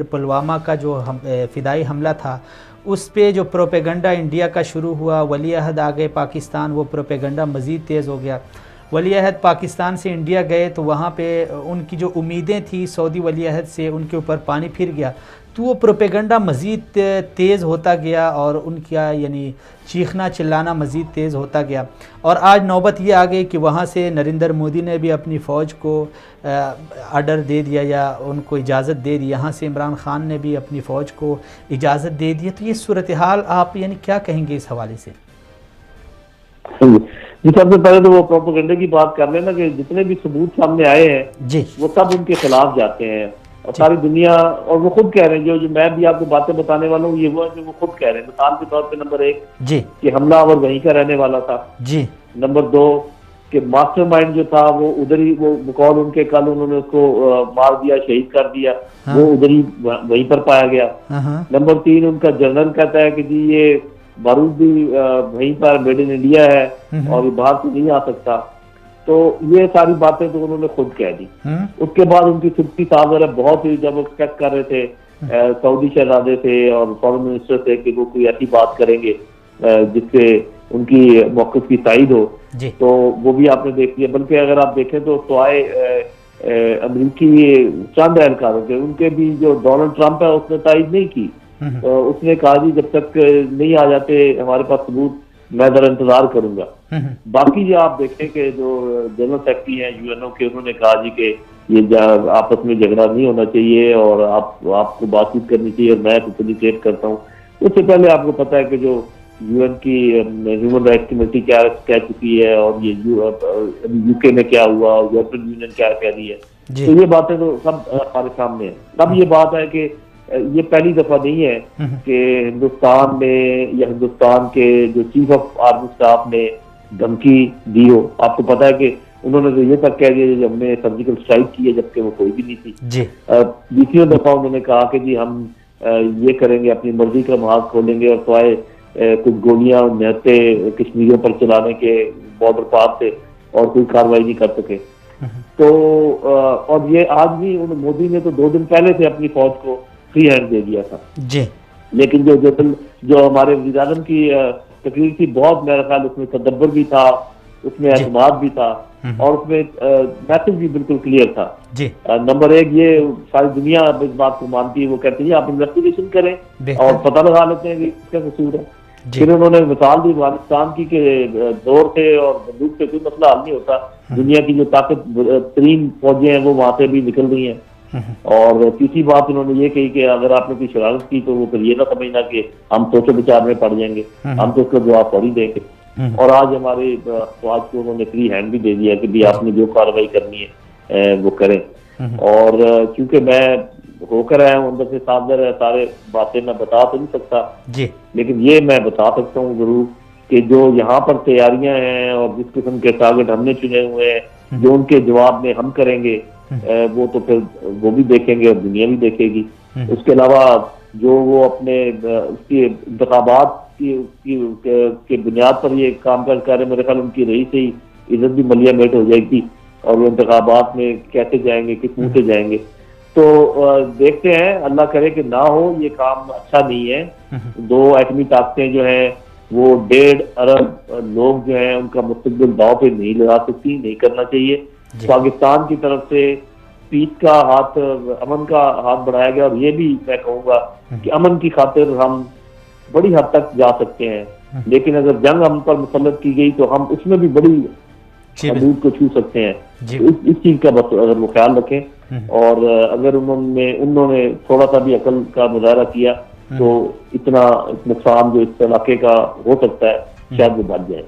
पुलवामा का जो फ़िदाई हमला था उस पे जो प्रोपेगंडा इंडिया का शुरू हुआ, वली अहद आ गए पाकिस्तान, वो प्रोपेगंडा मज़ीद तेज़ हो गया। वली अहद पाकिस्तान से इंडिया गए तो वहाँ पे उनकी जो उम्मीदें थी सऊदी वली अहद से, उनके ऊपर पानी फिर गया। तो वो प्रोपेगंडा मज़ीद तेज़ होता गया और उनका यानी चीखना चिल्लाना मज़ीद तेज़ होता गया। और आज नौबत ये आ गई कि वहाँ से नरेंद्र मोदी ने भी अपनी फ़ौज को आर्डर दे दिया या उनको इजाज़त दे दी, यहाँ से इमरान ख़ान ने भी अपनी फ़ौज को इजाज़त दे दी। तो ये सूरत हाल आप यानी क्या कहेंगे इस हवाले से? जी, सबसे पहले तो वो प्रोपेगेंडा की बात कर लेना कि जितने भी सबूत सामने आए हैं जी, वो सब उनके खिलाफ जाते हैं और सारी दुनिया, और वो खुद कह रहे हैं, जो मैं भी आपको बातें बताने वाला हूँ ये वो है कि वो खुद कह रहे हैं। मिसाल के तौर पे नंबर 1 जी, कि हमलावर वहीं का रहने वाला था। जी, नंबर 2 कि मास्टरमाइंड जो था वो उधर ही, वो बकौल उनके कल उन्होंने उसको मार दिया, शहीद कर दिया। हाँ, वो उधर ही वहीं पर पाया गया। हाँ, नंबर 3 उनका जनरल कहता है कि जी ये बारूद भी वहीं पर मेड इन इंडिया है और ये बाहर से नहीं आ सकता। तो ये सारी बातें तो उन्होंने खुद कह दी। उसके बाद उनकी सुप्ती साहब वगैरह बहुत ही जब एक्सपेक्ट कर रहे थे सऊदी शहजादे से और फॉरेन मिनिस्टर से कि वो कोई ऐसी बात करेंगे जिससे उनकी मौक़िफ़ की तायद हो, तो वो भी आपने देख लिया। बल्कि अगर आप देखें तो आए अमरीकी चंद एहलकारों के, उनके भी जो डोनाल्ड ट्रंप है उसने तायद नहीं की। उसने कहा जी जब तक नहीं आ जाते हमारे पास सबूत मैं जरा इंतजार करूंगा। बाकी जो आप देखें कि जो जनरल सेक्रेटरी हैं यूएनओ के, उन्होंने कहा जी कि ये आपस में झगड़ा नहीं होना चाहिए और आपको बातचीत करनी चाहिए और मैं फैसिलिटेट करता हूँ। उससे पहले आपको पता है कि जो यूएन की ह्यूमन राइट्स कमेटी क्या कह चुकी है और ये यूके में क्या हुआ और यूरोपियन यूनियन क्या कह रही है, तो ये बातें तो सब हमारे सामने है। तब ये बात है कि ये पहली दफा नहीं है कि हिंदुस्तान में या हिंदुस्तान के जो चीफ ऑफ आर्मी स्टाफ ने धमकी दी हो। आपको पता है कि उन्होंने तो ये तक कह दिया जब हमने सर्जिकल स्ट्राइक की है, जबकि वो कोई भी नहीं थी। दूसरी दफा उन्होंने कहा कि जी हम ये करेंगे, अपनी मर्जी का महाज खोलेंगे और तो कुछ गोलियां निहत्ते कश्मीरियों पर चलाने के बॉर्डर पार से और कोई कार्रवाई नहीं कर सके। तो और ये आज भी मोदी ने तो 2 दिन पहले से अपनी फौज को फ्री हैंड दे दिया था जी। लेकिन जो हमारे वज़ीर आज़म की तकरीर थी, बहुत मेरा ख्याल उसमें तदब्बर भी था, उसमें एतमाद भी था और उसमें मैसेज भी बिल्कुल क्लियर था जी। नंबर 1 ये सारी दुनिया इस बात को मानती है, वो कहते हैं आप इन्वेस्टिगेशन करें और पता लगा लेते हैं कि इसका कसूर है। फिर उन्होंने मिसाल दी अफगानिस्तान की कि जोर से और बंदूक से कोई मसला हल नहीं होता, दुनिया की जो ताकत तरीन फौजें हैं वो वहां से भी निकल रही हैं। और तीसरी बात उन्होंने ये कही कि अगर आपने कोई शरारत की तो वो फिर ये ना समझना कि हम सोचो विचार में पड़ जाएंगे, हम तो उसका जवाब फौरी देंगे। और आज हमारे फौज को उन्होंने फ्री हैंड भी दे दिया कि भी आपने जो कार्रवाई करनी है वो करें। और क्योंकि मैं होकर आया हूँ अंदर से सावधान, सारे बातें मैं बता तो नहीं सकता जी, लेकिन ये मैं बता सकता हूँ जरूर कि जो यहाँ पर तैयारियां हैं और जिस किस्म के टारगेट हमने चुने हुए हैं, जो उनके जवाब में हम करेंगे वो तो फिर वो भी देखेंगे और दुनिया भी देखेगी। उसके अलावा जो वो अपने उसकी इंतखाबात की बुनियाद पर ये काम कर रहे, मेरे ख्याल उनकी रही से ही इज्जत भी मलिया मेट हो जाएगी और वो इंतखाबात में कैसे जाएंगे, किस मुंह से जाएंगे। तो देखते हैं, अल्लाह करे कि ना हो, ये काम अच्छा नहीं है। 2 एटमी ताकतें जो हैं वो 1.5 अरब लोग जो हैं उनका मुस्तकबिल दांव पे नहीं लगा सकती, नहीं करना चाहिए। पाकिस्तान की तरफ से पीस का हाथ, अमन का हाथ बढ़ाया गया और ये भी मैं कहूँगा कि अमन की खातिर हम बड़ी हद तक जा सकते हैं, लेकिन अगर जंग हम पर मुसल्लत की गई तो हम उसमें भी बड़ी हदूद को छू सकते हैं। तो इस चीज का बस अगर वो ख्याल रखें और अगर उन्होंने थोड़ा सा भी अकल का मुजाहरा किया तो इतना नुकसान जो इस इलाके का हो सकता है शायद वो बच जाए।